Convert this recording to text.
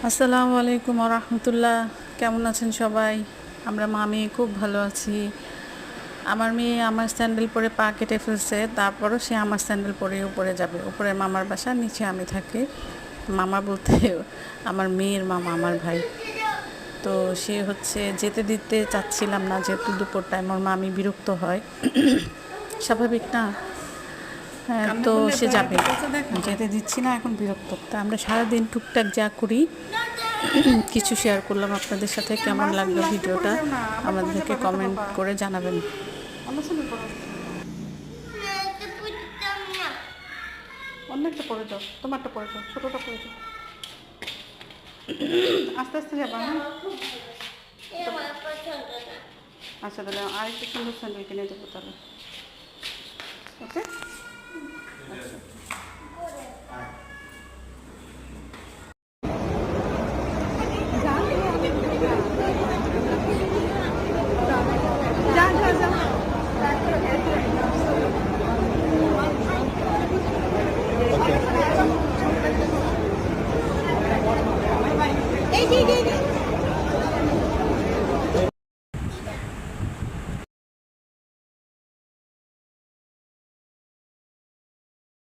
আসসালামু আলাইকুম ওয়া রাহমাতুল্লাহ। কেমন আছেন সবাই? আমরা মা-মেয়ে খুব ভালো আছি। আমার মেয়ে আমার স্যান্ডেল পরে পা কেটে ফেলছে, তারপরও সে আমার স্যান্ডেল পরেই উপরে যাবে। উপরে মামার বাসা, নিচে আমি থাকি। মামা বলতে আমার মেয়ের মামা, আমার ভাই। তো সে যেতে দিতে চাচ্ছিলাম না, যেহেতু দুপুর টাইম ওর মামি বিরক্ত হয়। স্বাভাবিক না? হ্যাঁ, তো সে যাবে, যেতে দিচ্ছি না, এখন বিরক্ত। তা আমরা সারাদিন টুকটাক যা করি কিছু শেয়ার করলাম আপনাদের সাথে। কেমন লাগলো ভিডিওটা আমাদেরকে কমেন্ট করে জানাবেন। অনেকটা পড়ে যাও, তোমারটা পড়ে যাও, ছোটোটা পড়ে যাও, আস্তে আস্তে যাবা। আচ্ছা, তাহলে আরেকটা সুন্দর স্যান্ডেল কিনে দেবো তাহলে। ওকে, যা যা যা।